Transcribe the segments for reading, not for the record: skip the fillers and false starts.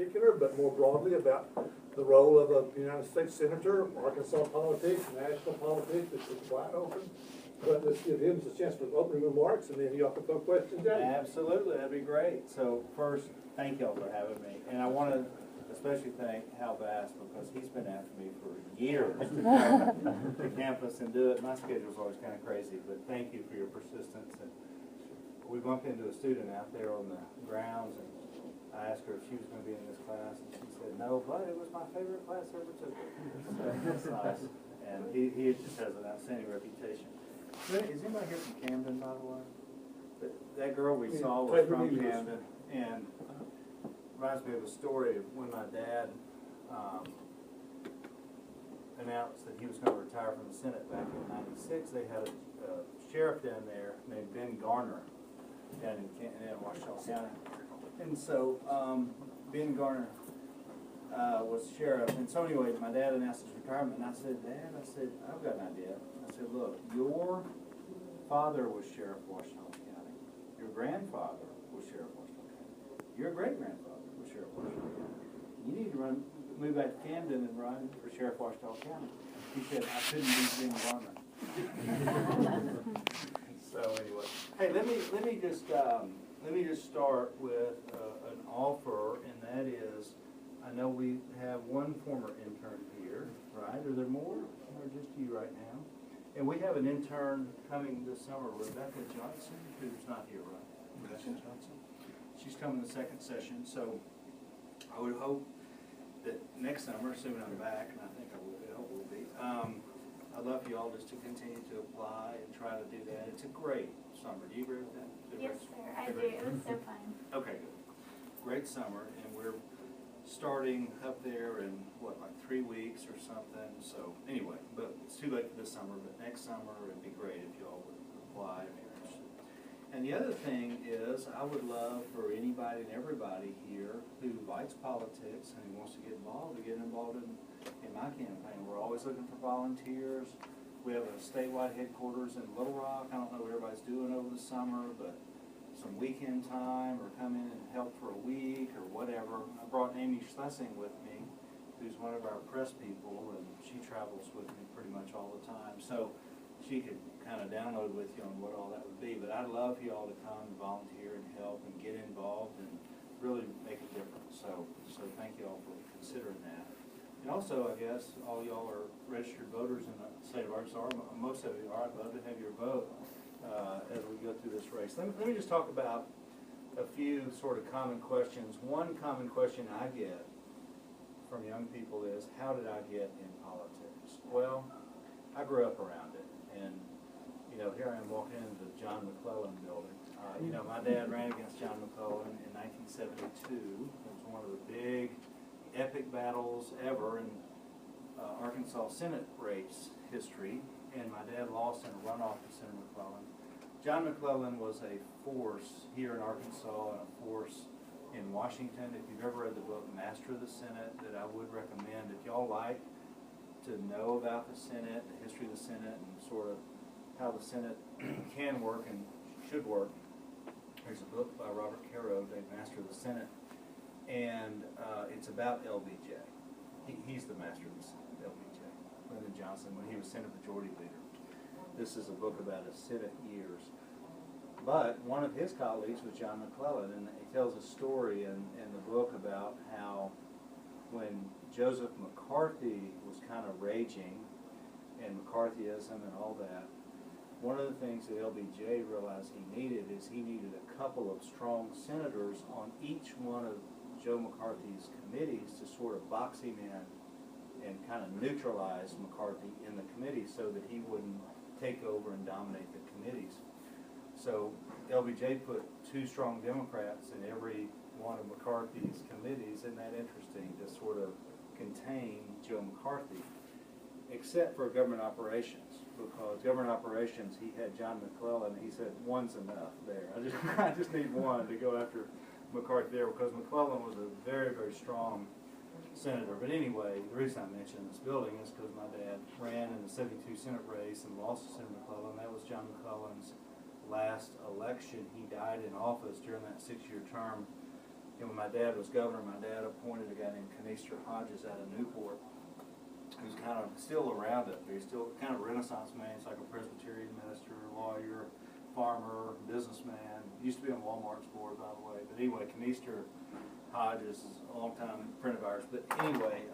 particular, but more broadly about the role of a United States Senator, Arkansas politics, national politics, which is wide open. But let's give him a chance for opening remarks, and then y'all can throw questions at him. Absolutely, that'd be great. So first, thank y'all for having me. And I want to especially thank Hal Bass, because he's been after me for years to come to campus and do it. My schedule's always kind of crazy, but thank you for your persistence. And we bumped into a student out there on the grounds, and I asked her if she was going to be in this class, and she said no, but it was my favorite class I ever took. So that's nice. And he just has an outstanding reputation. Is anybody here from Camden, by the way? That girl we saw was from Camden, and reminds me of a story of when my dad announced that he was going to retire from the Senate back in '96. They had a sheriff down there named Ben Garner down in Ouachita County. And so Ben Garner was sheriff. And so anyway, my dad announced his retirement, and I said, Dad, I've got an idea. I said, look, your father was sheriff of Ouachita County. Your grandfather was sheriff of Ouachita County. Your great-grandfather was sheriff of Ouachita County. You need to move back to Camden and run for sheriff of Ouachita County. He said, I couldn't be Ben Garner. So anyway, hey, let me just start with an offer, and that is, I know we have one former intern here, right? Are there more, or just you right now? And we have an intern coming this summer, Rebecca Johnson, who's not here, right? Rebecca Johnson. She's coming the second session, so I would hope that next summer, assuming I'm back, and I think I hope we'll be, I'd love for you all just to continue to apply and try to do that. It's a great summer. Do you agree with that? Yes, sir, I do. It was so fun. Okay, good. Great summer, and we're starting up there in, what, like 3 weeks or something. So anyway, but it's too late for this summer, but next summer it'd be great if you all would apply if you're interested. And the other thing is, I would love for anybody and everybody here who likes politics and who wants to get involved in my campaign. We're always looking for volunteers. We have a statewide headquarters in Little Rock. I don't know what everybody's doing over the summer, but some weekend time or come in and help for a week or whatever. I brought Amy Schlesing with me, who's one of our press people, and she travels with me pretty much all the time. So she could kind of download with you on what all that would be. But I'd love for you all to come and volunteer and help and get involved and really make a difference. So thank you all for considering that. And also, I guess, all y'all are registered voters in the state of Arkansas. Most of you are. I'd love to have your vote as we go through this race. Let me just talk about a few sort of common questions. One common question I get from young people is, how did I get in politics? Well, I grew up around it. And, you know, here I am walking into the John McClellan building. You know, my dad ran against John McClellan in 1972. It was one of the big epic battles ever in Arkansas Senate race history, and my dad lost in a runoff to Senator McClellan. John McClellan was a force here in Arkansas and a force in Washington. If you've ever read the book Master of the Senate, that I would recommend. If y'all like to know about the Senate, the history of the Senate, and sort of how the Senate can work and should work, there's a book by Robert Caro named Master of the Senate. And it's about LBJ. He's the master of the Senate, LBJ. Lyndon Johnson, when he was Senate Majority Leader. This is a book about his Senate years. But one of his colleagues was John McClellan, and he tells a story in the book about how when Joseph McCarthy was kind of raging, and McCarthyism and all that, one of the things that LBJ realized he needed is he needed a couple of strong senators on each one of Joe McCarthy's committees to sort of box him in and kind of neutralize McCarthy in the committee so that he wouldn't take over and dominate the committees. So LBJ put two strong Democrats in every one of McCarthy's committees. Isn't that interesting, to sort of contain Joe McCarthy, except for government operations, because government operations, he had John McClellan. He said, one's enough there. I just need one to go after McCarthy there, because McClellan was a very, very strong senator. But anyway, the reason I mention this building is because my dad ran in the '72 Senate race and lost to Senator McClellan. That was John McClellan's last election. He died in office during that 6-year term And when my dad was governor, my dad appointed a guy named Canister Hodges out of Newport, who's kind of still around up there. He's still kind of a Renaissance man. He's like a Presbyterian minister, lawyer, farmer, businessman. Used to be on Walmart's board, by the way. But anyway, Canister Hodges is a long-time friend of ours. But anyway,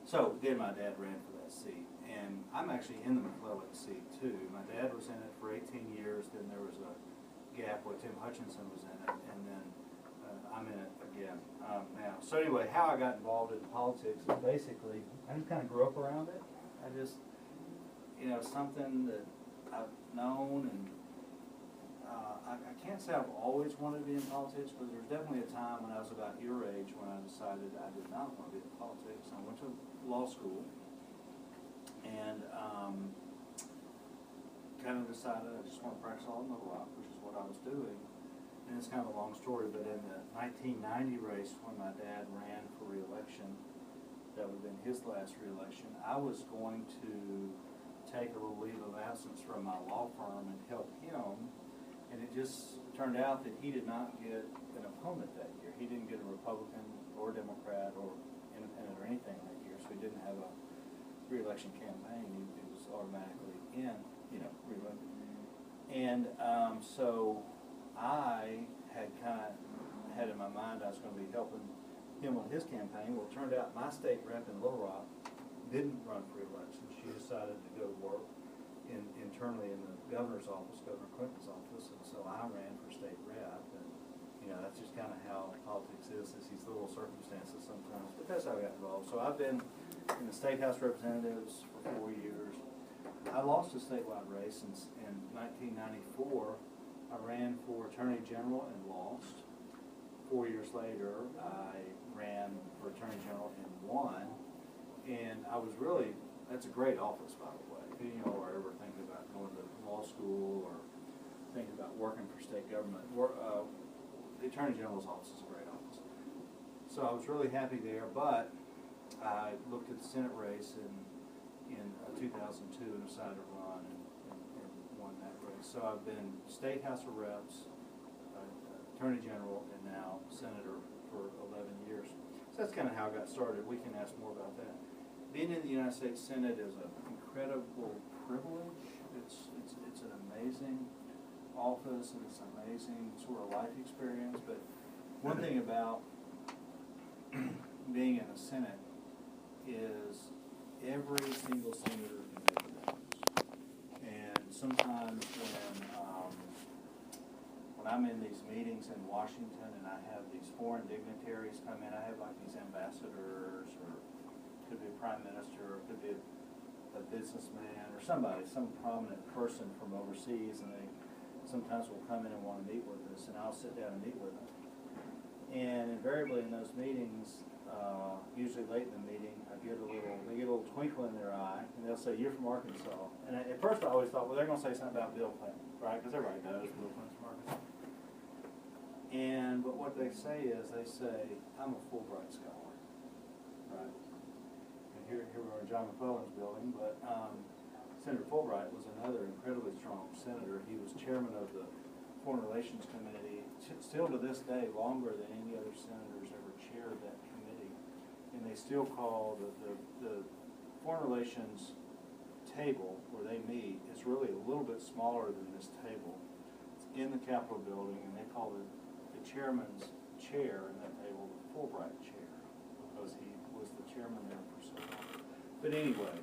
so then my dad ran for that seat. And I'm actually in the McClellan seat, too. My dad was in it for 18 years. Then there was a gap where Tim Hutchinson was in it. And then I'm in it again now. So anyway, how I got involved in politics is basically, I just kind of grew up around it. I just, you know, something that I've known, and I can't say I've always wanted to be in politics, but there was definitely a time when I was about your age when I decided I did not want to be in politics. I went to law school and kind of decided I just want to practice law in Little Rock, which is what I was doing. And it's kind of a long story, but in the 1990 race when my dad ran for re-election, that would have been his last re-election, I was going to take a little leave of absence from my law firm and help him, and it just turned out that he did not get an opponent that year. He didn't get a Republican or Democrat or Independent or anything that year, so he didn't have a re-election campaign. He was automatically in, you know, re-elected. And so I had kind of had in my mind I was going to be helping him on his campaign. Well, it turned out my state rep in Little Rock didn't run for election. She decided to go work internally in the governor's office, Governor Clinton's office, and so I ran for state rep. And you know, that's just kind of how politics is these little circumstances sometimes. But that's how I got involved. So I've been in the State House Representatives for 4 years. I lost a statewide race in 1994. I ran for Attorney General and lost. 4 years later, I ran for Attorney General and won. And I was really, that's a great office, by the way. If any of y'all are ever thinking about going to law school or thinking about working for state government, the Attorney General's office is a great office. So I was really happy there, but I looked at the Senate race in 2002 and decided to run and won that race. So I've been State House of Reps, Attorney General, and now Senator for 11 years. So that's kind of how I got started. We can ask more about that. Being in the United States Senate is an incredible privilege. It's an amazing office, and it's an amazing sort of life experience. But one thing about being in the Senate is every single senator can make a difference. And sometimes when I'm in these meetings in Washington and I have these foreign dignitaries come in, I have like these ambassadors, or it could be a prime minister, or it could be a businessman or somebody, some prominent person from overseas, and they sometimes will come in and want to meet with us, and I'll sit down and meet with them. And invariably in those meetings, usually late in the meeting, they get a little twinkle in their eye, and they'll say, "You're from Arkansas." And at first I always thought, well, they're going to say something about Bill Clinton, right? Because everybody knows Bill Clinton's from Arkansas. But what they say is, I'm a Fulbright scholar, right? And here we are in John McClellan's building, but Senator Fulbright was another incredibly strong senator. He was chairman of the Foreign Relations Committee, still to this day, longer than any other senators ever chaired that committee. And they still call the Foreign Relations table where they meet is really a little bit smaller than this table. It's in the Capitol building, and they call the chairman's chair in that table the Fulbright chair, because he was the chairman there for so long. But anyway,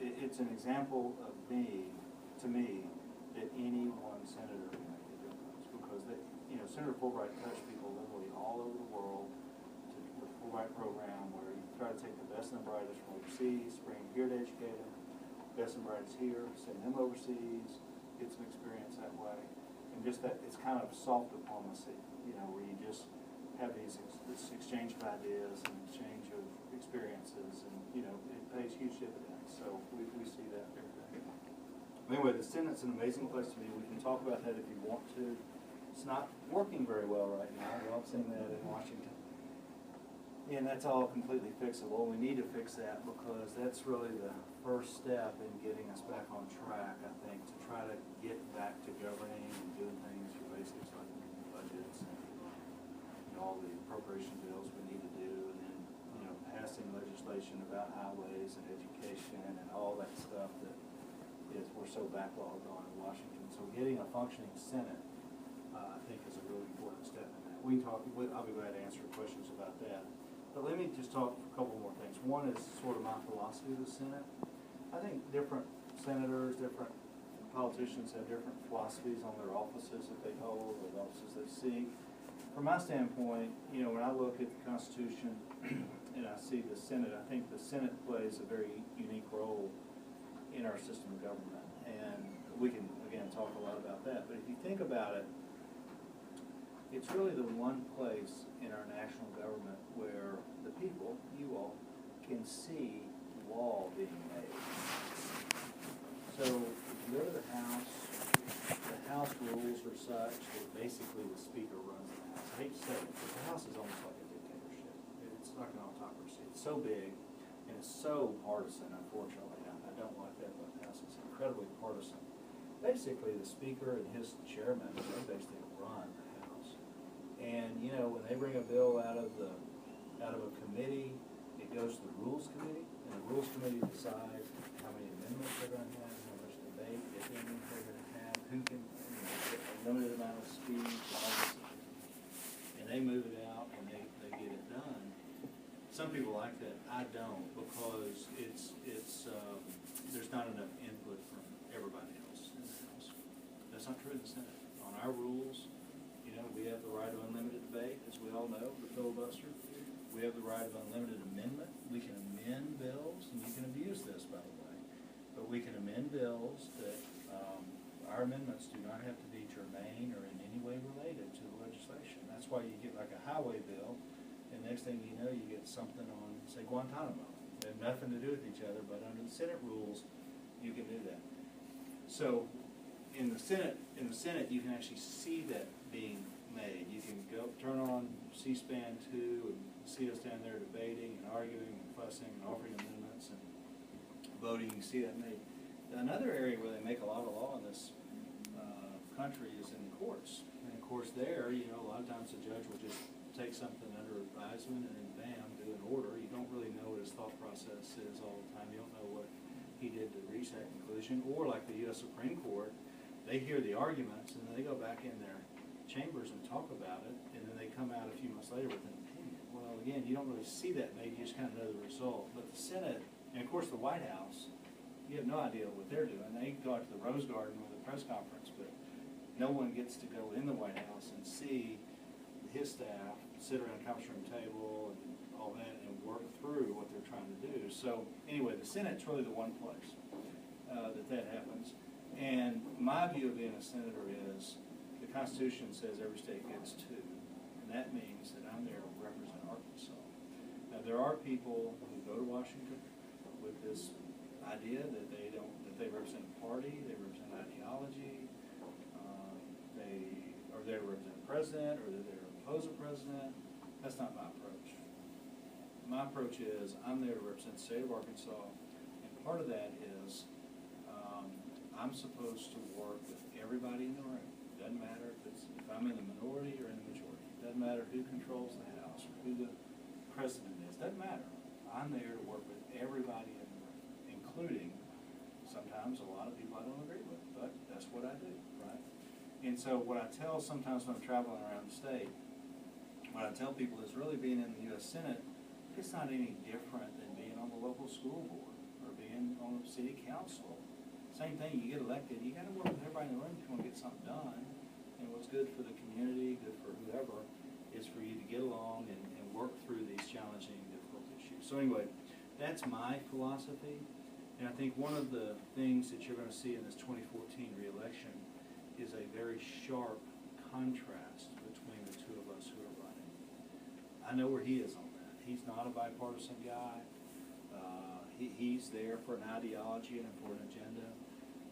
it's an example of to me, that any one senator can make a difference, because Senator Fulbright touched people literally all over the world to the Fulbright program, where you try to take the best and the brightest from overseas, bring them here to educate them, best and brightest here, send them overseas, get some experience that way. And just that, it's kind of soft diplomacy, where you just have this exchange of ideas and exchange of experiences, and it pays huge dividends. So we see that every day. Anyway, the Senate's an amazing place to be. We can talk about that if you want to. It's not working very well right now. We've all seen that in Washington. And that's all completely fixable. We need to fix that, because that's really the first step in getting us back on track, I think, to try to get back to governing and doing things for basics like budgets and all the appropriation bills we need to do, and then, passing legislation about highways and education and all that stuff that we're so backlogged on in Washington. So getting a functioning Senate, I think is a really important step in that. We can talk, I'll be glad to answer questions about that. But let me just talk a couple more things. One is sort of my philosophy of the Senate. I think different senators, different politicians have different philosophies on their offices that they hold, or the offices they seek. From my standpoint, when I look at the Constitution and I see the Senate, I think the Senate plays a very unique role in our system of government. And we can, again, talk a lot about that. But if you think about it, it's really the one place in our national government where the people, you all, can see law being made. So if you go to the House rules are such that basically the Speaker runs the House. I hate to say it, but the House is almost like a dictatorship. It's like an autocracy. It's so big and it's so partisan, unfortunately. I don't like that about the House. It's incredibly partisan. Basically, the Speaker and his chairman, they basically run the House. And when they bring a bill out of a committee, it goes to the Rules Committee, and the Rules Committee decides how many amendments they're going to have, how much debate, if any, they're going to have, who can, a limited amount of speech, all this. And they move it out and they get it done. Some people like that. I don't, because there's not enough input from everybody else in the House. That's not true in the Senate. On our rules, we have the right of unlimited debate, as we all know, the filibuster. We have the right of unlimited amendment. We can amend bills, and you can abuse this, by the way, but we can amend bills that our amendments do not have to be germane or in any way related to the legislation. That's why you get like a highway bill, and next thing you know, you get something on, say, Guantanamo. They have nothing to do with each other, but under the Senate rules, you can do that. So in the Senate, you can actually see that being made. You can go turn on C-SPAN 2 and see us down there debating and arguing and fussing and offering amendments and voting. You see that made. Another area where they make a lot of law in this country is in the courts. And of course there, a lot of times the judge will just take something under advisement and then bam, do an order. You don't really know what his thought process is all the time. You don't know what he did to reach that conclusion. Or like the U.S. Supreme Court, they hear the arguments and then they go back in their chambers and talk about it, and then they come out a few months later with an opinion. Well, again, you don't really see that. Maybe you just kind of know the result. But the Senate, and of course the White House, you have no idea what they're doing. They go out to the Rose Garden with a press conference, but no one gets to go in the White House and see his staff sit around a conference room table and all that and work through what they're trying to do. So anyway, the Senate's really the one place that happens. And my view of being a senator is the Constitution says every state gets 2, and that means that I'm there to represent Arkansas. Now there are people who go to Washington with this idea that they represent a party, they represent ideology, they are there to represent a president, or they're there to oppose a president. That's not my approach. My approach is I'm there to represent the state of Arkansas, and part of that is I'm supposed to work with everybody in the room. It doesn't matter if I'm in the minority or in the majority. It doesn't matter who controls the House or who the president is. It doesn't matter. I'm there to work with everybody in the room, including sometimes a lot of people I don't agree with, but that's what I do, right? And so what I tell sometimes when I'm traveling around the state, what I tell people is really being in the U.S. Senate, it's not any different than being on the local school board or being on the city council. Same thing, you get elected, you gotta work with everybody in the room if you wanna get something done. And what's good for the community, good for whoever, is for you to get along and work through these challenging, difficult issues. So anyway, that's my philosophy. And I think one of the things that you're gonna see in this 2014 re-election is a very sharp contrast between the two of us who are running. I know where he is on that. He's not a bipartisan guy. He's there for an ideology and for an agenda.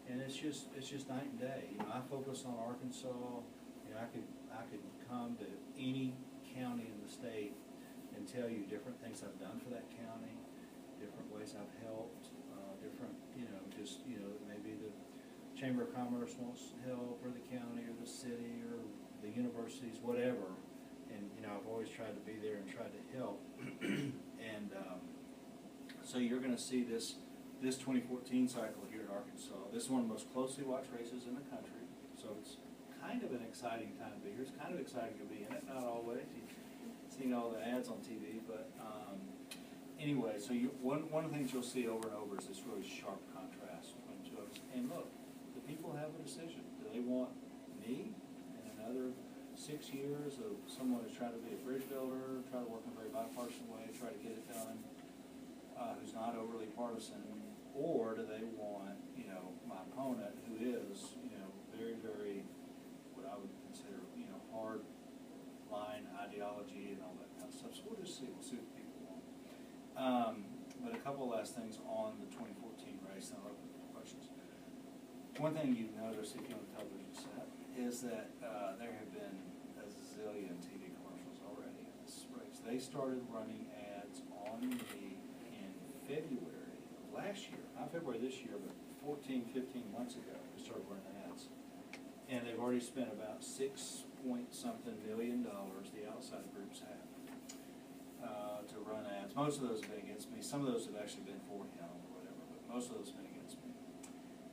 And it's just night and day. I focus on Arkansas. I could come to any county in the state and tell you different things I've done for that county, different ways I've helped, different, maybe the Chamber of Commerce wants help, or the county, or the city, or the universities, whatever. And I've always tried to be there and tried to help. And so you're going to see this 2014 cycle here in Arkansas. This is one of the most closely watched races in the country. So it's kind of an exciting time to be here. It's kind of exciting to be in it, not always. You've seen all the ads on TV, but anyway, so one of the things you'll see over and over is this really sharp contrast between the two of us. And look, the people have a decision. Do they want me and another 6 years of someone who's trying to be a bridge builder, try to work in a very bipartisan way, try to get it done, who's not overly partisan, or do they want, my opponent who is, very, very, what I would consider, hard line ideology and all that kind of stuff. So we'll just see what people want. But a couple of last things on the 2014 race, and I'll open for questions. One thing you've noticed if you're on the television set is that there have been a zillion TV commercials already in this race. They started running ads on me in February of last year, not February this year, but 14, 15 months ago, they started running ads. And they've already spent about $6-point-something million, the outside groups have, to run ads. Most of those have been against me. Some of those have actually been for him or whatever, but most of those have been against me.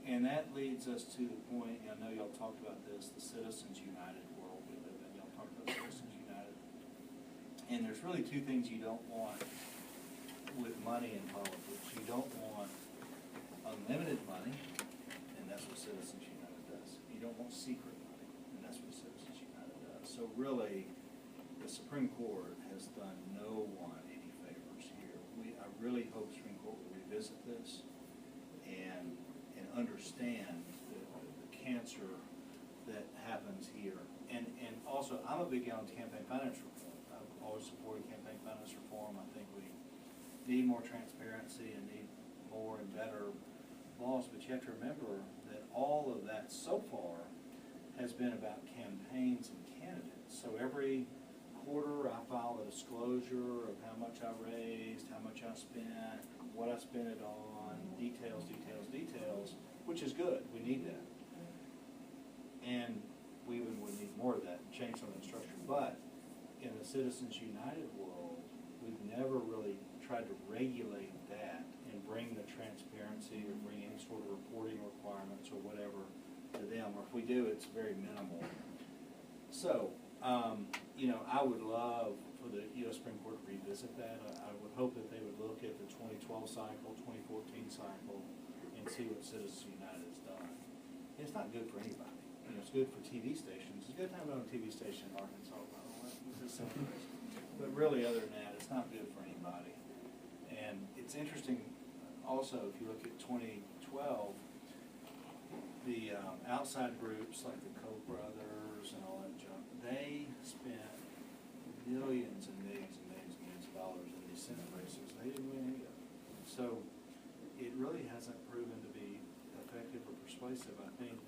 And that leads us to the point, I know y'all talked about this, the Citizens United world we live in. Y'all talked about Citizens United. And there's really two things you don't want with money in politics. You don't want unlimited money, and that's what Citizens United does. You don't want secret money, and that's what Citizens United does. So really, the Supreme Court has done no one any favors here. I really hope the Supreme Court will revisit this and understand the cancer that happens here. And also, I'm a big guy on campaign finance reform. I've always supported campaign finance reform. I think we need more transparency and need more and better laws, but you have to remember that all of that so far has been about campaigns and candidates. So every quarter I file a disclosure of how much I raised, how much I spent, what I spent it on, details, which is good. We need that. And we even would need more of that, change some of the structure. But in the Citizens United world, we've never really tried to regulate that and bring the transparency or bring any sort of reporting requirements or whatever to them. Or if we do, it's very minimal. So, I would love for the U.S. Supreme Court to revisit that. I would hope that they would look at the 2012 cycle, 2014 cycle, and see what Citizens United has done. And it's not good for anybody. It's good for TV stations. It's a good time to own a TV station in Arkansas, by the way. But really, other than that, it's not good for anybody. And it's interesting also, if you look at 2012, the outside groups like the Koch brothers and all that junk, they spent millions and millions and millions and millions of dollars in these Senate races. They didn't win any of them. So it really hasn't proven to be effective or persuasive. I think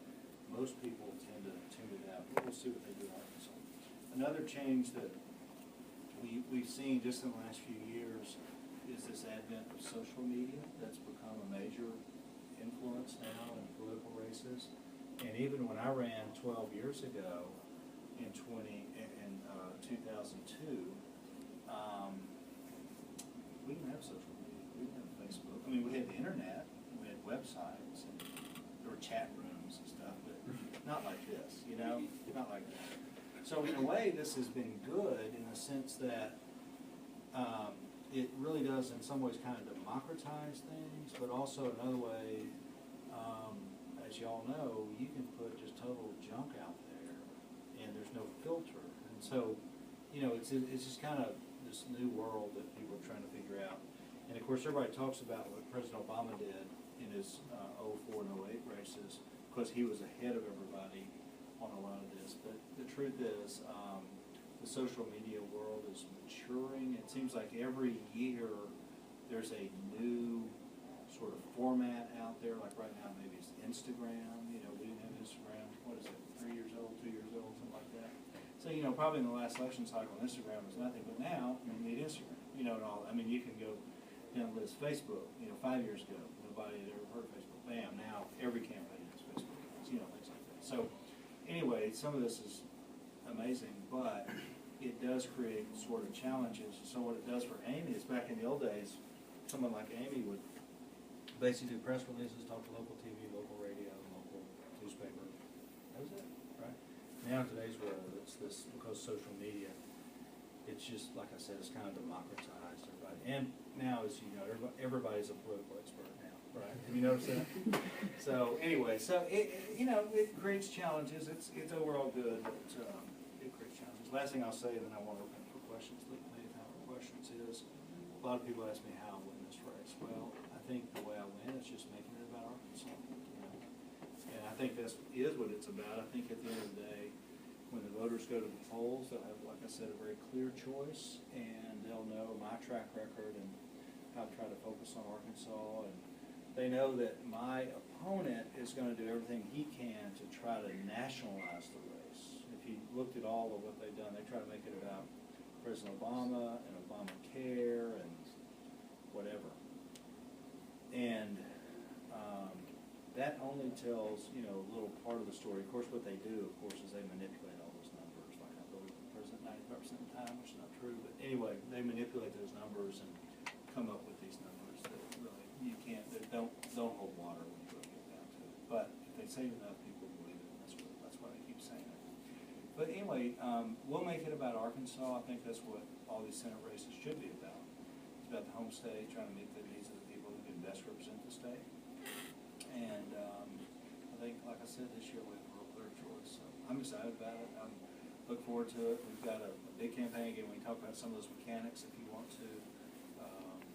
most people tend to tune it out. But we'll see what they do in Arkansas. Another change that we've seen just in the last few years is this advent of social media that's become a major influence now in political races. And even when I ran 12 years ago in 2002, we didn't have social media. We didn't have Facebook. I mean, we had the internet, we had websites, and there were chat rooms and stuff, but not like this, not like that. So in a way, this has been good in the sense that it really does in some ways kind of democratize things, but also another way, as y'all know, you can put just total junk out there and there's no filter. And so, it's just kind of this new world that people are trying to figure out. And of course, everybody talks about what President Obama did in his 04 and 08 races, because he was ahead of everybody on a lot of this. But the truth is, the social media world is maturing. It seems like every year there's a new sort of format out there. Like right now, maybe it's Instagram. We didn't have Instagram. What is it? 3 years old, 2 years old, something like that. So probably in the last election cycle, Instagram was nothing. But now you need Instagram. And all. I mean, you can go down the list. Facebook. 5 years ago, nobody had ever heard of Facebook. Bam! Now every campaign has Facebook. Things like that. So anyway, some of this is amazing, but it does create sort of challenges. So what it does for Amy is, back in the old days, someone like Amy would basically do press releases, talk to local TV, local radio, local newspaper. That was it, right? Now in today's world, it's this, because social media, it's just, like I said, it's kind of democratized everybody. And now, as you know, everybody's a political expert now, right? Have you noticed that? So anyway, so it creates challenges. It's overall good, but it creates challenges. Last thing I'll say, and then I want to open for questions, leave plenty of time for questions, is a lot of people ask me how I win this race. Well, I think the way I win is just making it about Arkansas. And I think that is what it's about. I think at the end of the day, when the voters go to the polls, they'll have, like I said, a very clear choice, and they'll know my track record and how I try to focus on Arkansas, and they know that my opponent is going to do everything he can to try to nationalize the race. If you looked at all of what they've done, they try to make it about President Obama and Obamacare and whatever. And that only tells, a little part of the story. Of course, what they do, of course, is they manipulate all those numbers. Like I believe the president 95% of the time, which is not true. But anyway, they manipulate those numbers and come up with these numbers that really you can't. They don't hold water when you really get down to it. But if they say it enough, people believe it. That's why they keep saying it. But anyway, we'll make it about Arkansas. I think that's what all these Senate races should be about. It's about the home state, trying to meet the needs of the people who can best represent the state. And I think, like I said, this year we have a real clear choice. So I'm excited about it. I look forward to it. We've got a big campaign. Again, we can talk about some of those mechanics if you want to.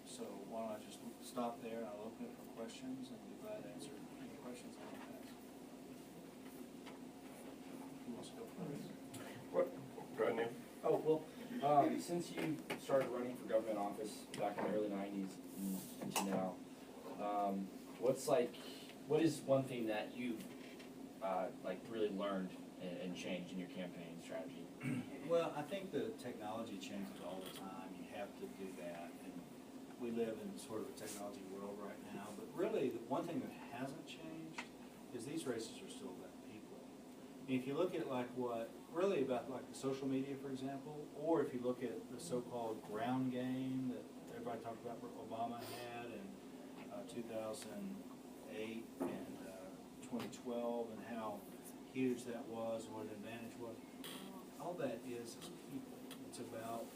So why don't I just stop there, and I'll open it for questions, and be glad to answer any questions I might have. Who wants to go first? What? Go ahead, Neil. Oh, well, since you started running for government office back in the early 90s into now, what is one thing that you've really learned and changed in your campaign strategy? Well, I think the technology changes all the time. You have to do that, and we live in sort of a technology world right now. But really, the one thing that hasn't changed is these races are still about people. And if you look at about the social media, for example, or if you look at the so-called ground game that everybody talked about Obama had in 2008 and 2012, and how huge that was and what an advantage was. All that is people. It's about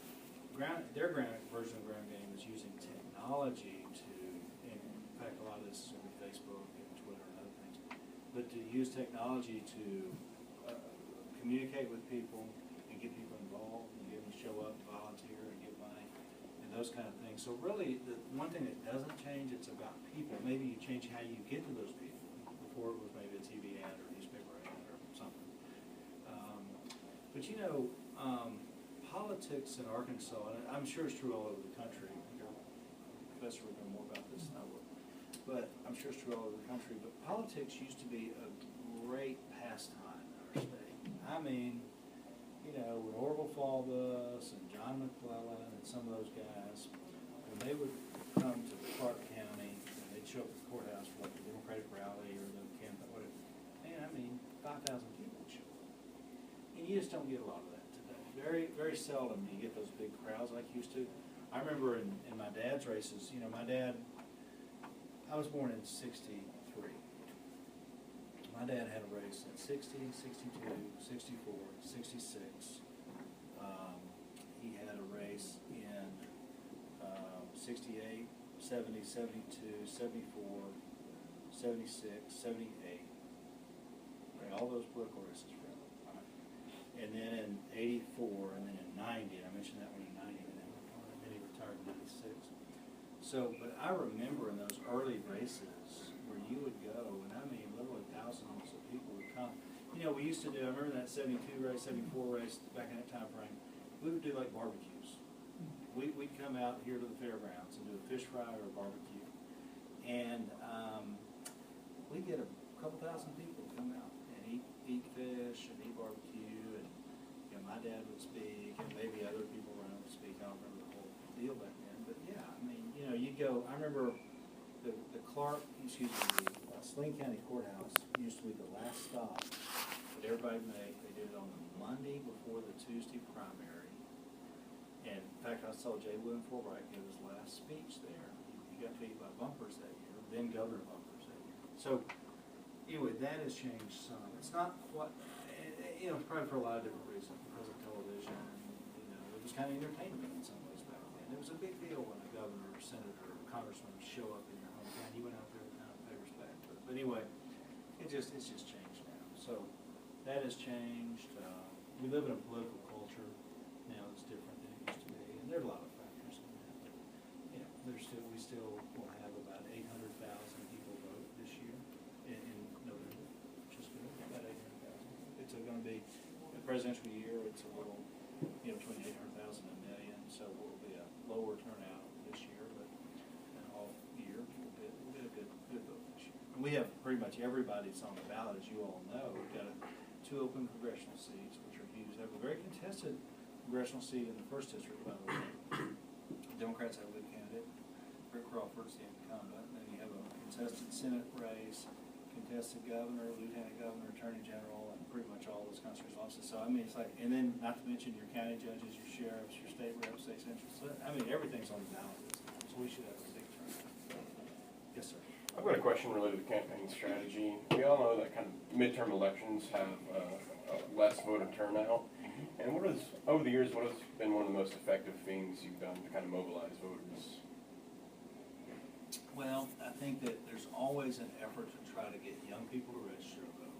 their version of ground game is using technology to, in fact, a lot of this is over Facebook and Twitter and other things, but to use technology to communicate with people and get people involved and get them to show up, volunteer, and give money, and those kind of things. So really, the one thing that doesn't change, it's about people. Maybe you change how you get to those people. Before it was maybe a TV ad or newspaper ad or something. But politics in Arkansas, and I'm sure it's true all over the country. Your professor would know more about this than I would. But I'm sure it's true all over the country. But politics used to be a great pastime in our state. I mean, when Orville Faubus and John McClellan and some of those guys, when they would come to Clark County and they'd show up at the courthouse for like the Democratic rally or the campaign, whatever, 5,000 people would show up. And you just don't get a lot of that today. Very, very seldom do you get those big crowds like you used to. I remember in my dad's races, my dad, I was born in '63. My dad had a race in '60, '62, '64, '66. He had a race in 68, 70, 72, 74, 76, 78. Okay, all those political races for him. And then in 84, and then in 90, and I mentioned that one in 90, and then he retired in 96. So, but I remember in those early races where you would go, and I mean literally thousands of people would come. We used to do, I remember that 72 race, 74 race, back in that time frame, we would do like barbecues. We'd come out here to the fairgrounds and do a fish fry or a barbecue. And we'd get a couple thousand people come out and eat fish and eat barbecue, and my dad would speak, and maybe other people around would speak. I don't remember the whole deal back then, but yeah, I mean, you'd go. I remember the Saline County Courthouse used to be the last stop that everybody made. They did it on the Monday before the Tuesday primary, And in fact, I saw Jay William Fulbright give his last speech there. He got beat by bumpers that year, then governor bumpers that year. So anyway, that has changed some. It's not quite, probably for a lot of different reasons, because of television. It was kind of entertainment in some ways back then. It was a big deal when a governor, or senator, or congressman would show up in your hometown. You went out there to kind of pay respect. But anyway, it's just changed now. So that has changed. We live in a political culture now that's different than it used to be, and there are a lot of factors in that. But we still will have about 800,000 people vote this year in November, which is good. About 800,000. It's going to be a presidential year. It's a little, between 800,000 and a million, so it will be a lower turnout this year, but all year we'll get a good vote this year. And we have pretty much everybody that's on the ballot, as you all know. We've got 2 open congressional seats, which are huge. We have a very contested congressional seat in the first district, by the way. Democrats have a good candidate. Rick Crawford's the incumbent. Then you have a contested Senate race, contested governor, lieutenant governor, attorney general, and pretty much all those constitutional offices. So it's like, and then not to mention your county judges, your sheriffs, your state reps, state central. So everything's on the ballot this time. So we should have a big turnout. Yes, sir. I've got a question related to campaign strategy. We all know that kind of midterm elections have less voter turnout. And over the years, what has been one of the most effective things you've done to kind of mobilize voters? Well, I think that there's always an effort to try to get young people to register to vote.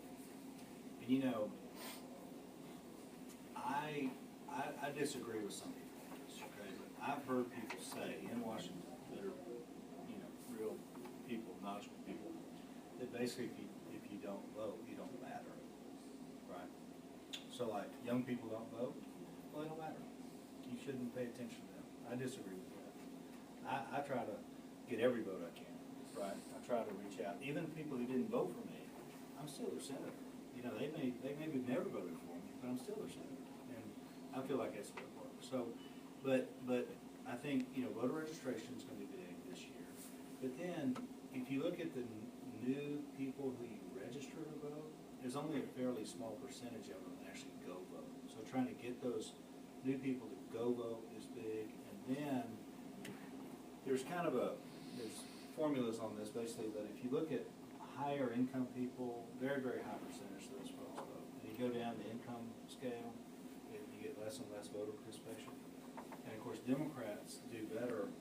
And I disagree with some people on this, okay? But I've heard people say in Washington that are, real people, knowledgeable people, that basically if you don't vote, you don't matter, right? So like, young people don't vote, well, they don't matter. You shouldn't pay attention to them. I disagree with that. I try to get every vote I can, right? I try to reach out. Even people who didn't vote for me, I'm still their senator. They maybe never voted for me, but I'm still their senator. And I feel like that's what it works. So, but I think, voter registration is going to be big this year. But then, if you look at the new people who you register to vote, there's only a fairly small percentage of them that actually go vote. So trying to get those new people to go vote is big. And then, there's there's formulas on this, basically, that if you look at higher income people, very, very high percentage of those folks vote. And you go down the income scale, and you get less and less voter participation. And of course, Democrats do better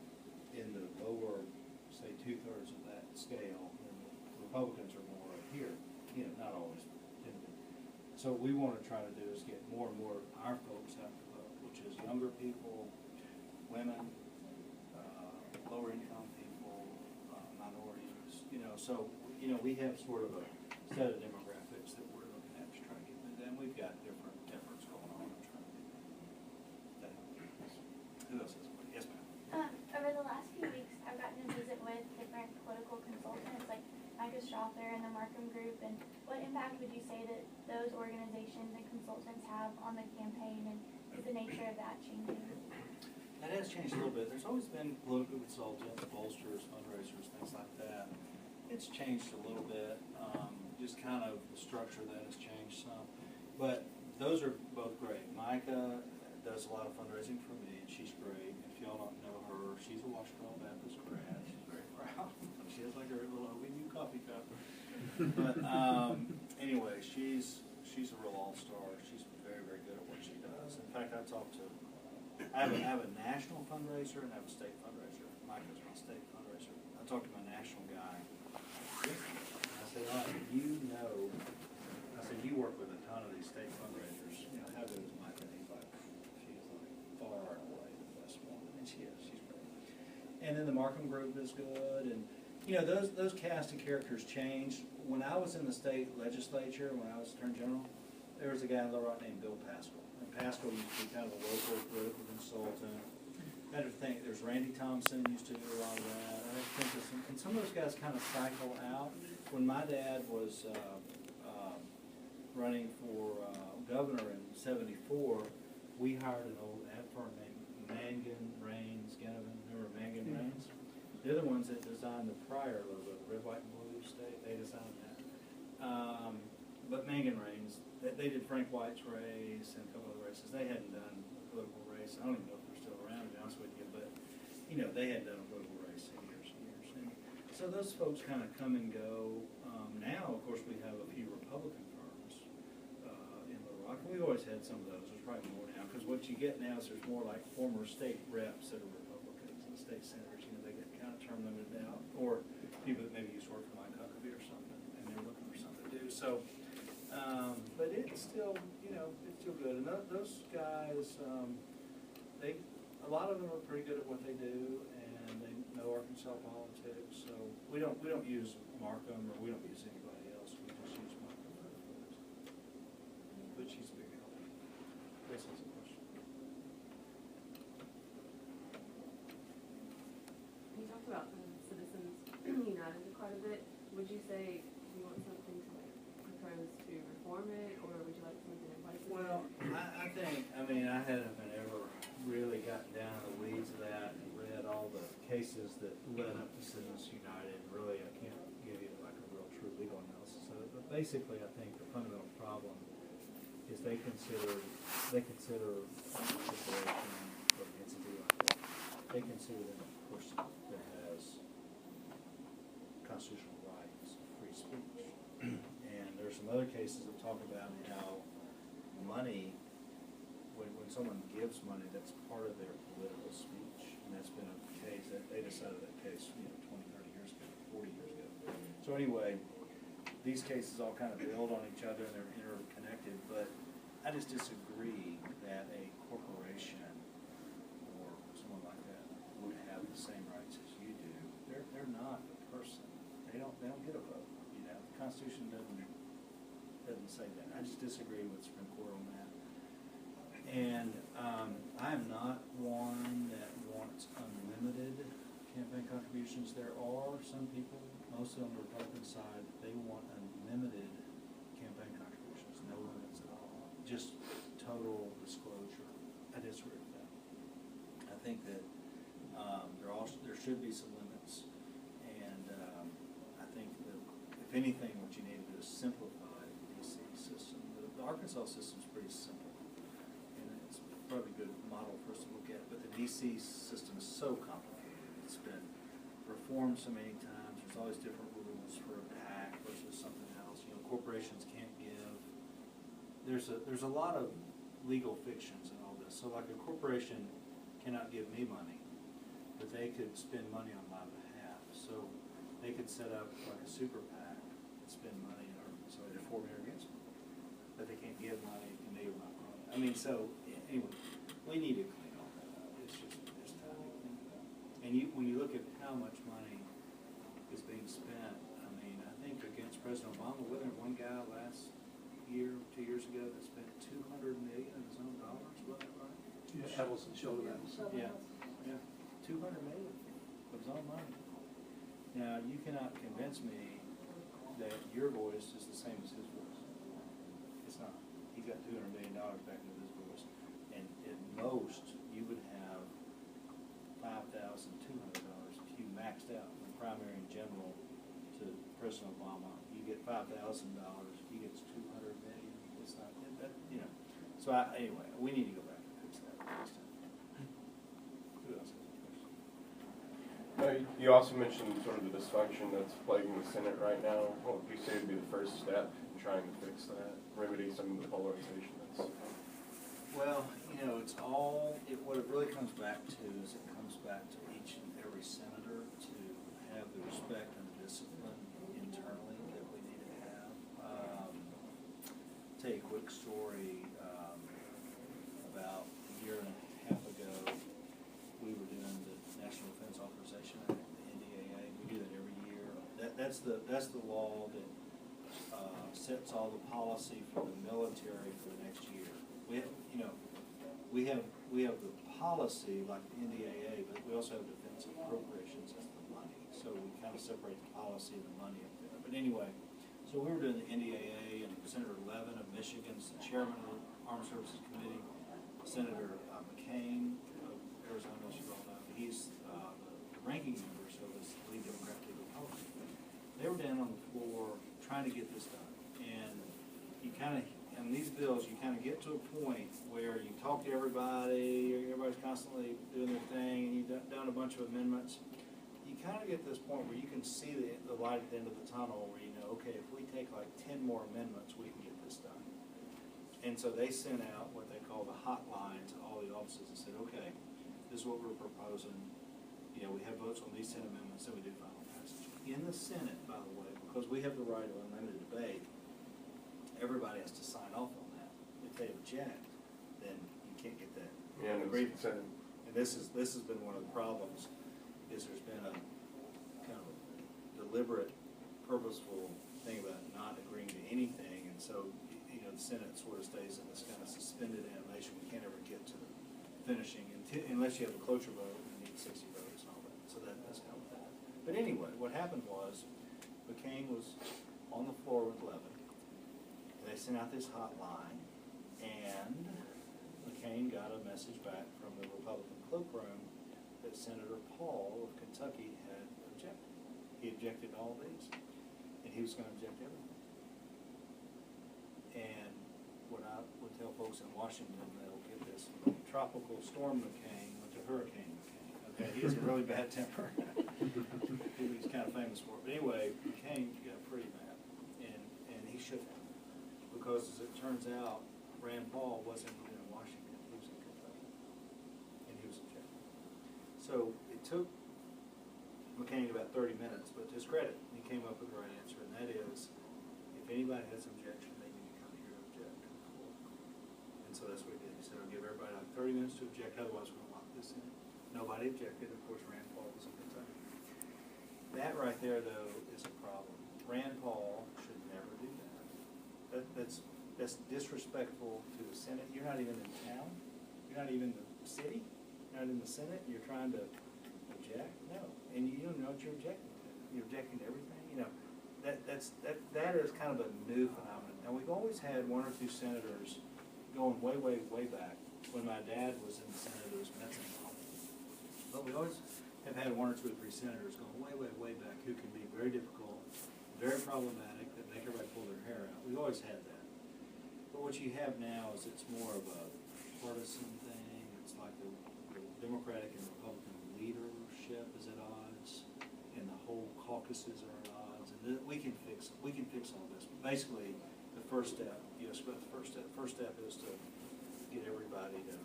in the lower, say, 2/3 of that scale than Republicans are more up here. Not always, tend to be. So what we want to try to do is get more and more of our folks out to vote, which is younger people, women, lower income people, minorities, so, we have sort of a set of demographics that we're looking at to try to get them. And we've got different efforts going on to try to do that. Who else has one? Yes, ma'am. Over the last few weeks, I've gotten to visit with different political consultants like Micah Strother and the Markham Group, and what impact would you say that those organizations and consultants have on the campaign, and is the nature of that changing? That has changed a little bit. There's always been political consultants, pollsters, fundraisers, things like that. It's changed a little bit. Just kind of the structure of that has changed some. But those are both great. Micah does a lot of fundraising for me, and she's great. If y'all don't know her, she's a Ouachita Baptist grad. She's very proud. She has like her little OBU coffee cup. But anyway, she's a real all-star. She's very, very good at what she does. In fact, I have a national fundraiser and I have a state fundraiser. Micah's my state fundraiser. I talked to my national guy. I said, all right, you work with a ton of these state fundraisers. How good is Micah? He's like, she's like far and away the best one. And she is. She's great. And then the Markham Group is good. And those cast of characters changed. When I was in the state legislature, when I was Attorney General, there was a guy in Little Rock named Bill Pascal. And Pascal used to be kind of a local political consultant. Matter of fact, there's Randy Thompson used to do a lot of that. And some of those guys kind of cycle out. When my dad was running for governor in '74, we hired an old ad firm named Mangan, Rains, Ginnivan. Remember Mangan, Rains? They're the ones that designed the Pryor logo, the red, white, and blue state. They designed that. But Mangan, Rains, they did Frank White's race and a couple other races. They hadn't done a political race. I don't even know if they're still they had done a political race in years and years. And so those folks kind of come and go. Now, of course, we have a few Republican firms in Little Rock. We've always had some of those. There's probably more now, because what you get now is there's more like former state reps that are Republicans and state senators. They get kind of term limited out, or people that maybe used to work for Mike Huckabee or something, and they're looking for something to do. So, but it's still, it's still good. And those guys, a lot of them are pretty good at what they do, and they know Arkansas politics. So we don't use Markham, or we don't use anybody else. We just use Markham for this. But she's a big help. Grace has a question. You talked about Citizens United quite a bit. Would you say you want something to propose to reform it, or would you like something in place? Well, I think, I haven't ever really gotten down to the weeds of that and read all the cases that led up to Citizens United. Really, I can't give you like a real true legal analysis of it. But basically, I think the fundamental problem is they consider a corporation or an entity like that, they consider them a person that has constitutional rights, free speech. And there's some other cases that talk about how money, when someone gives money, that's part of their political speech. And that's been a case, that they decided that case, 20, 30 years ago, 40 years ago. So anyway, these cases all kind of build on each other and they're interconnected, but I just disagree that a corporation or someone like that would have the same rights as you do. They're not a person. They don't get a vote. The Constitution doesn't say that. I just disagree with the Supreme Court on that. And I am not one that wants unlimited campaign contributions. There are some people, mostly on the Republican side, they want unlimited campaign contributions, no limits at all, just total disclosure. I disagree with that. I think that there should be some limits, and I think that if anything, what you need to do is simplify the DC system. The Arkansas system is pretty simple, and it's probably a good model for us to look at. But the DC system is so complicated. It's been reformed so many times. There's always different rules for a PAC versus something else. Corporations can't give. There's a lot of legal fictions in all this. So like a corporation cannot give me money, but they could spend money on my behalf. So they could set up like a super PAC and spend money, or so they're for me or against me. But they can't give money to me or my money. So anyway, we need to clean all that up. It's time to clean it up. And when you look at how much money is being spent, I think against President Obama, wasn't there one guy last year, 2 years ago, that spent $200 million of his own dollars? Wasn't that right? Yeah, Edelson showed that. Yeah, 200 million of his own money. Now, you cannot convince me that your voice is the same as his voice. It's not. He's got $200 million back into his voice, and at most, you would have $5,200 if you maxed out the primary and general to President Obama. You get $5,000, he gets $200 million. It's not that. So anyway, we need to go back and fix that next time. Who else has a question? You also mentioned sort of the dysfunction that's plaguing the Senate right now. What would you say would be the first step in trying to fix that, remedy some of the polarization that's... Well, it's all, what it really comes back to is it comes back to each and every senator to have the respect and the discipline internally that we need to have. Tell you a quick story. About a year and a half ago, we were doing the National Defense Authorization Act, the NDAA. We do that every year. That's the law that sets all the policy for the military for the next year. We have the policy like the NDAA, but we also have defense appropriations as the money. So we kind of separate the policy and the money up there. But anyway, so we were doing the NDAA, and Senator Levin of Michigan's the chairman of the Armed Services Committee. Senator McCain of Arizona, as you all know, he's the ranking member, so this lead Democrat, lead Republican. They were down on the floor trying to get this done, and he kind of in these bills, you kind of get to a point where you talk to everybody, everybody's constantly doing their thing, and you've done a bunch of amendments. You kind of get to this point where you can see the light at the end of the tunnel, where you know, okay, if we take like 10 more amendments, we can get this done. And so they sent out what they call the hotline to all the offices and said, okay, this is what we're proposing. You know, we have votes on these 10 amendments, then we do final passage. In the Senate, by the way, because we have the right of unlimited debate, everybody has to sign off on that. If they object, then you can't get that agreement. And this has been one of the problems, is there's been a kind of deliberate, purposeful thing about not agreeing to anything, and so, you know, the Senate sort of stays in this kind of suspended animation. We can't ever get to the finishing unless you have a cloture vote and you need 60 votes and all that. So that's kind of what that. But anyway, what happened was McCain was on the floor with Levin. They sent out this hotline, and McCain got a message back from the Republican cloakroom that Senator Paul of Kentucky had objected. He objected to all these, and he was going to object to everything. And what I would tell folks in Washington, they'll get this: Tropical Storm McCain went to Hurricane McCain. Okay, he has a really bad temper. He's kind of famous for it. But anyway, McCain got pretty mad, and he shouldn't have. Because as it turns out, Rand Paul wasn't even in Washington, he was in Kentucky, and he was objecting. So it took McCain about 30 minutes, but to his credit, he came up with the right answer, and that is, if anybody has an objection, they need to come here to object to the floor. And so that's what he did. He said, I'll give everybody like 30 minutes to object, otherwise we're going to lock this in. Nobody objected. Of course, Rand Paul was in Kentucky. That right there, though, is a problem. Rand Paul should never do that. That's disrespectful to the Senate. You're not even in town. You're not even in the city. You're not in the Senate. You're trying to object. No, and you don't know what you're objecting to. You're objecting to everything. You know, that is kind of a new phenomenon. Now we've always had one or two senators going way back. When my dad was in the Senate, it was Metzenbaum. But we always have had one or two or three senators going way back who can be very difficult, very problematic, that make everybody pull their hair out. We've always had that. But what you have now is it's more of a partisan thing. It's like the Democratic and Republican leadership is at odds, and the whole caucuses are at odds. And we can fix all this. But basically, the first step, first step is to get everybody to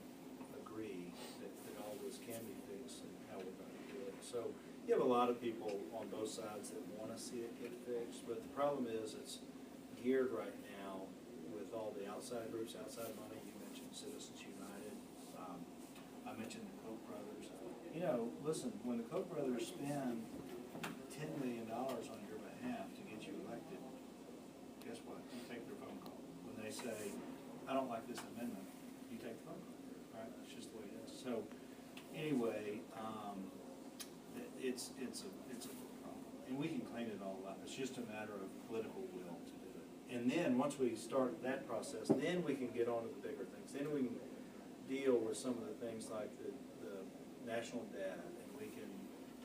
agree that all this can be fixed and how we're going to do it. So you have a lot of people on both sides that want to see it get fixed, but the problem is it's geared right now with all the outside groups, outside money. You mentioned Citizens United. I mentioned the Koch brothers. You know, listen, when the Koch brothers spend $10 million on your behalf to get you elected, guess what? You take their phone call. When they say, I don't like this amendment, you take the phone call. Right? That's just the way it is. So anyway, it's a problem. And we can clean it all up. It's just a matter of political will to do it. And then once we start that process, then we can get on to the bigger things. Then we can deal with some of the things like the national debt, and we can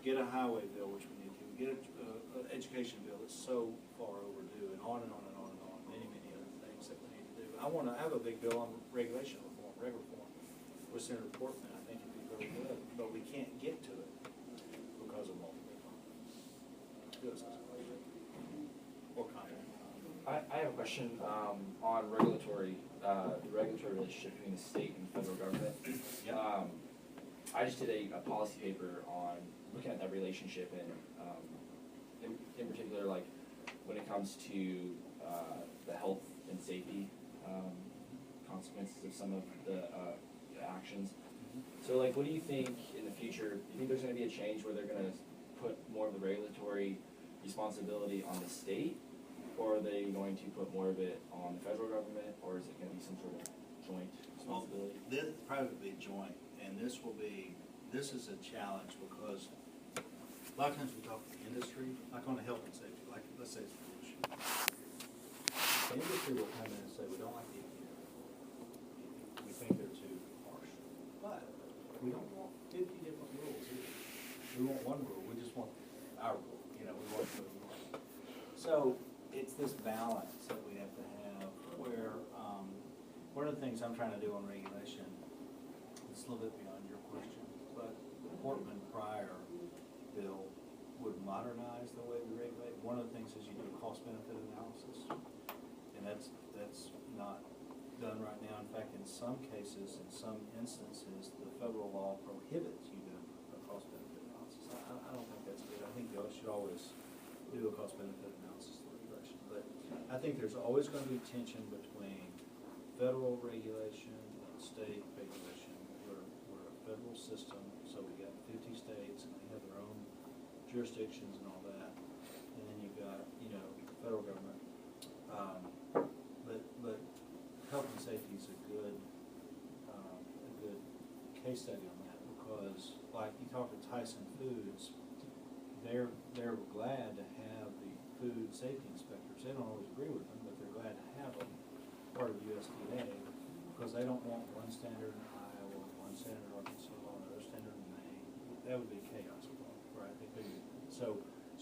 get a highway bill, which we need to, get an education bill that's so far overdue, and on and on and on and on, many other things that we need to do. I have a big bill on regulation reform, reg reform, with Senator Portman. I think it'd be very good, but we can't get to it because of all the big problems. What kind of? I have a question on regulatory, the regulatory relationship between the state and federal government. Yeah. I just did a policy paper on looking at that relationship and in particular, like when it comes to the health and safety consequences of some of the actions. So like, what do you think in the future? Do you think there's going to be a change where they're going to put more of the regulatory responsibility on the state, or are they going to put more of it on the federal government, or is it going to be some sort of joint responsibility? Well, this probably joint, and this is a challenge because a lot of times we talk to the industry, like on the health and safety, like let's say it's pollution. The industry will come in and say, we don't like the EPA. We think they're too harsh. But we don't want 50 different rules either. We want one rule, we just want our rule, we want what we want. So it's this balance that we have to have where, one of the things I'm trying to do on regulation, it's a little bit beyond your question, but the Portman Pryor bill would modernize the way we regulate. One of the things is you do a cost benefit analysis, and that's not done right now. In fact, in some cases, in some instances, the federal law prohibits you doing a cost benefit analysis. I don't think that's good. I think you should always do a cost benefit analysis of regulation. But I think there's always going to be tension between federal regulation and state regulation. We're a federal system, so we got 50 states and they have their own jurisdictions and all that. And then you've got, federal government. But health and safety is a good case study on that, because like you talk to Tyson Foods, they're glad to have the food safety inspectors. They don't always agree with them, but they're glad to have them part of USDA, because they don't want one standard in Iowa, one standard in Arkansas, another standard in Maine. That would be chaos, right? So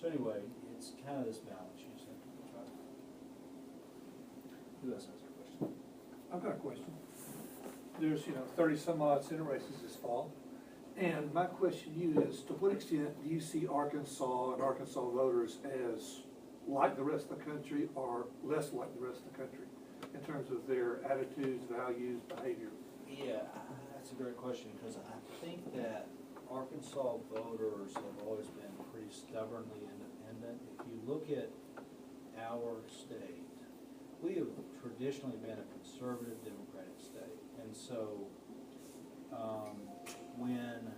anyway, it's kind of this balance you just have to try to. Who else has a question? I've got a question. There's, 30 some odd Senate races this fall. And my question to you is, to what extent do you see Arkansas and Arkansas voters as like the rest of the country or less like the rest of the country in terms of their attitudes, values, behavior? Yeah, that's a great question, because I think that Arkansas voters have always been pretty stubbornly independent. If you look at our state, we have traditionally been a conservative Democratic state. And so when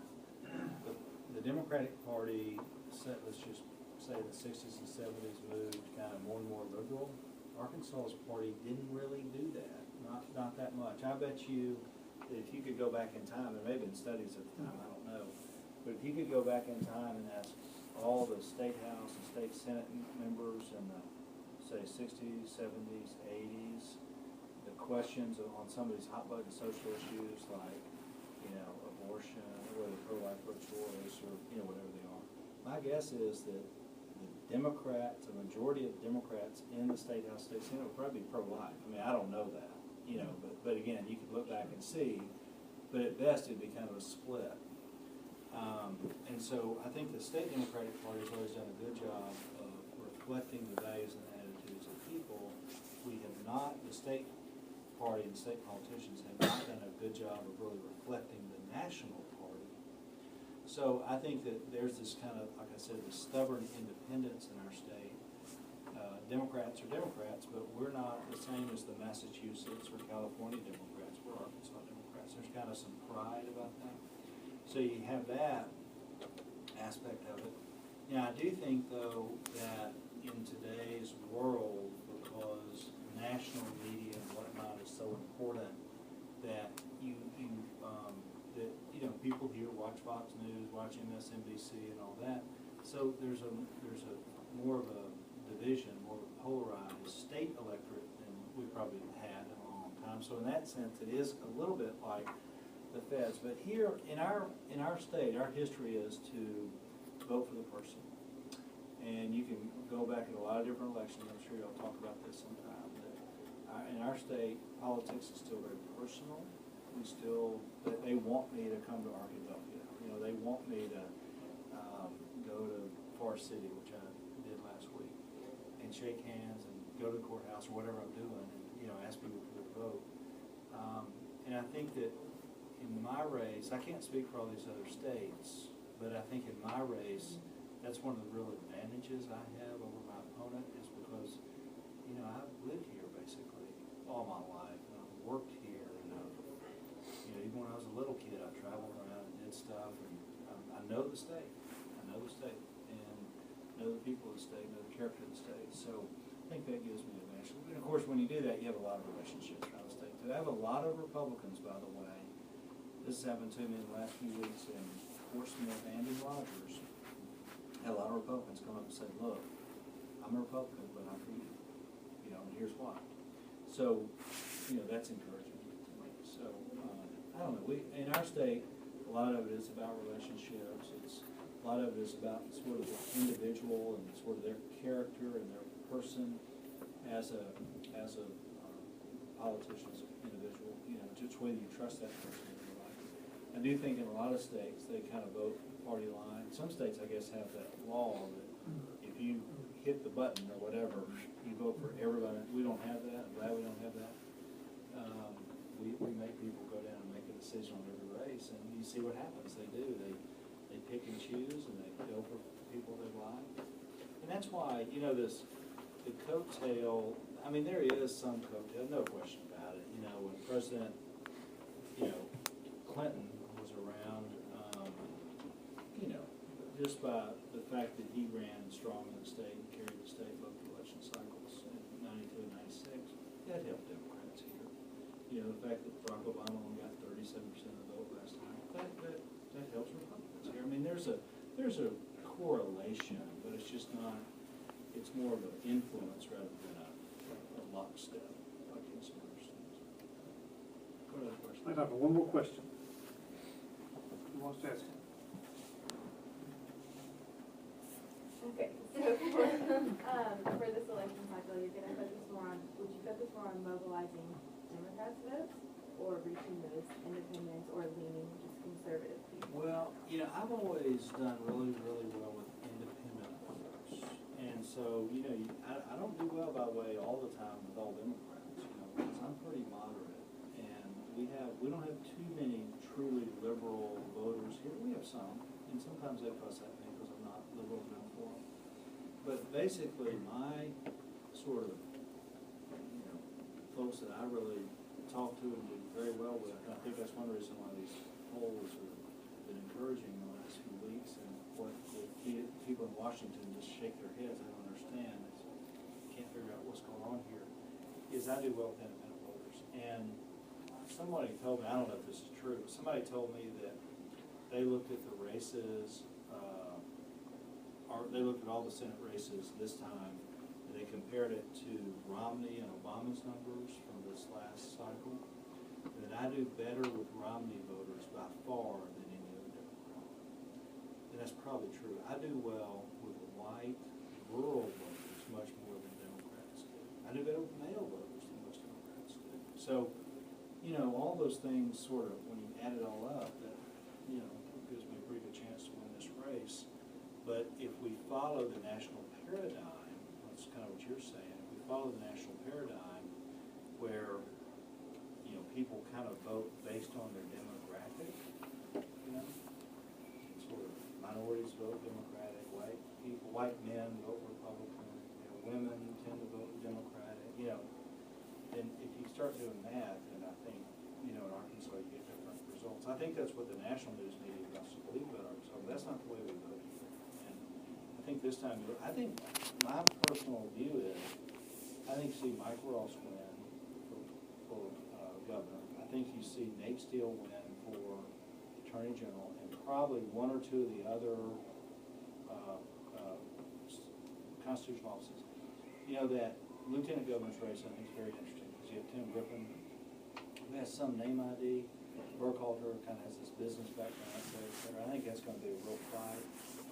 the Democratic Party, let's just say the 60s and 70s, moved kind of more and more liberal, Arkansas's party didn't really do that, not that much. I bet you that if you could go back in time, there may have been studies at the time, I don't know, but if you could go back in time and ask all the state house and state senate members in the, say, 60s, 70s, 80s, the questions on some of these hot button social issues like, abortion, whether pro-life, pro-choice, or, whatever they are. My guess is that the Democrats, the majority of Democrats in the state house, state senate would probably be pro-life. I mean, I don't know that, but again, you could look back and see, but at best it'd be kind of a split. And so I think the state Democratic Party has always done a good job of reflecting the values and attitudes of people. We have not, the state party and state politicians have not done a good job of really reflecting the national party. So I think that there's this kind of, like I said, this stubborn independence in our state. Democrats are Democrats, but we're not the same as the Massachusetts or California Democrats. We're Arkansas Democrats. There's kind of some pride about that. So you have that aspect of it. Now, I do think, though, that in today's world, because national media and whatnot is so important, that people here watch Fox News, watch MSNBC, and all that. So there's a more of a division, more of a polarized state electorate than we probably had in a long time. So in that sense, it is a little bit like the feds. But here in our state, our history is to vote for the person. And you can go back at a lot of different elections. I'm sure you'll talk about this sometime. But in our state, politics is still very personal. They want me to come to Arkadelphia. They want me to go to Forest City, which I did last week, and shake hands and go to the courthouse or whatever I'm doing, and ask people for their vote. And I think that in my race, I can't speak for all these other states, but I think in my race, that's one of the real advantages I have over my opponent, is because I've lived here basically all my life, and I've worked here, and even when I was a little kid, I traveled around and did stuff, and I know the state. I know the state, and know the people of the state, know the character of the state. So I think that gives me an advantage. And of course, when you do that, you have a lot of relationships around the state. So I have a lot of Republicans, by the way. This has happened to me in the last few weeks in Fort Smith and in Rogers. I had a lot of Republicans come up and say, "Look, I'm a Republican, but I'm for you. And here's why." So, that's encouraging to me. So, I don't know. In our state, a lot of it is about relationships. A lot of it is about sort of the individual and sort of their character and their person as a politician as an individual, you know, just whether you trust that person in your life. I do think in a lot of states, they kind of vote party line. Some states, I guess, have that law that if you hit the button or whatever, you vote for everybody. We don't have that. I'm glad we don't have that. We make people go down and make a decision on every race, and you see what happens. They do. They pick and choose, and they go for people they like. And that's why, you know, the coattail, I mean, there is some coattail, no question about it. You know, when President, you know, Clinton was around, you know, just by the fact that he ran strong in the state and carried the state local election cycles in 92 and 96, that helped Democrats here. You know, the fact that Barack Obama only got 37% of the vote last time, that helps Republicans here. I mean, there's a correlation, but it's just not, it's more of an influence rather than a lockstep, like in some other states. What other questions? I have one more question. Who wants to ask it? Okay, so for this election cycle, you're gonna focus more on, would you focus more on mobilizing Democrats' votes or reaching those independents or leaning just conservative people? Well, you know, I've always done really, really well with independent voters. And so, you know, I don't do well, by the way, all the time with all Democrats, you know, because I'm pretty moderate. And we don't have too many truly liberal voters here. We have some, and sometimes they fuss at me because I'm not liberal enough for them. But basically, my sort of, you know, folks that I really talk to and do very well with, and I think that's one reason why these polls have been encouraging in the last few weeks, and what the people in Washington just shake their heads, they don't understand, they can't figure out what's going on here, is I do well with independent voters. And somebody told me, I don't know if this is true, but somebody told me that they looked at the races, they looked at all the Senate races this time, and they compared it to Romney and Obama's numbers from this last cycle, that I do better with Romney voters by far than any other Democrat. And that's probably true. I do well with white, rural voters much more than Democrats do. I do better with male voters than most Democrats do. So, you know, all those things sort of, when you add it all up, that, you know, gives me a pretty good chance to win this race. But if we follow the national paradigm, that's kind of what you're saying, if we follow the national paradigm where, you know, people kind of vote based on their demographic, you know, sort of minorities vote Democratic, white people, white men vote Republican, you know, women tend to vote Democratic, you know, then if you start doing that, then I think, you know, in Arkansas you get different results. I think that's what the national news media wants to believe about Arkansas, but that's not the way we vote here. And I think this time, I think my personal view is, I think you see Mike Ross win for governor. I think you see Nate Steele win for attorney general, and probably one or two of the other constitutional offices. You know, that lieutenant governor's race I think is very interesting, because you have Tim Griffin, who has some name ID. Burkhalter kind of has this business background, I think that's going to be a real fight.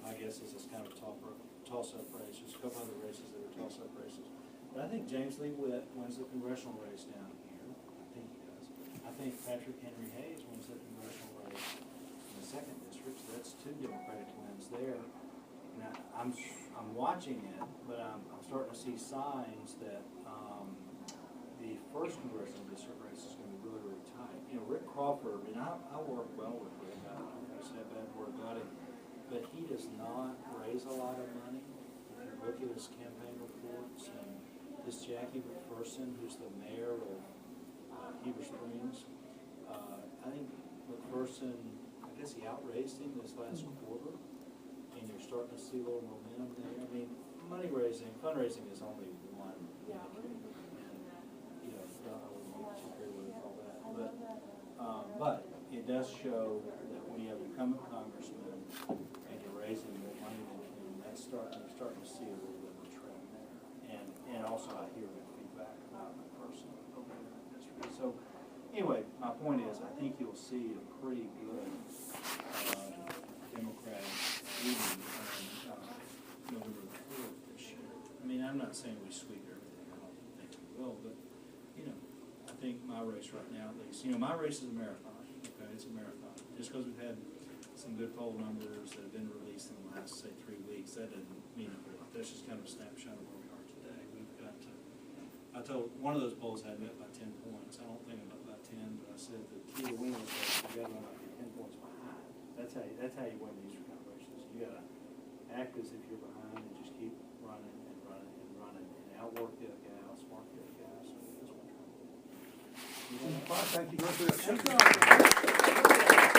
My guess is it's kind of a toss-up race. There's a couple other races that are toss-up races. But I think James Lee Witt wins the congressional race down here. I think he does. I think Patrick Henry Hayes wins the congressional race in the 2nd district. So that's 2 Democratic wins there. Now, I'm watching it, but I'm starting to see signs that the 1st congressional district race is going to be really, really tight. You know, Rick Crawford, and I work well with Rick. I'm not going to say a bad word about him, but he does not raise a lot of money. If you look at his campaign reports, and this Jackie McPherson, who's the mayor of Heber Springs, I think McPherson, I guess he outraised him this last quarter, and you're starting to see a little momentum there. I mean, fundraising is only one indicator, and, you know, I wouldn't agree with all that, but it does show that when you have incumbent congressmen and you're raising more money than him, that's you're starting to see a little bit of a trend there. And also I hear good feedback about my person over there in the district. So anyway, my point is, I think you'll see a pretty good Democratic leading on November the 4th this year. I mean, I'm not saying we sweep everything, I don't think we will, but, you know, I think my race right now, at least, you know, my race is a marathon, okay, it's a marathon. Just because we've had some good poll numbers that have been released in the last, say, 3 weeks, that doesn't mean a whole lot. That's just kind of a snapshot of where we are today. We've got to, I told, one of those polls had me up by 10 points. I don't think I'm up by 10, but I said the key to winning this race, you gotta run like you're 10 points behind. That's how you win these kind of races. You gotta act as if you're behind and just keep running and running and running and outwork the other guy, outsmart the other guy. So that's what I'm trying to do. Thank you very much.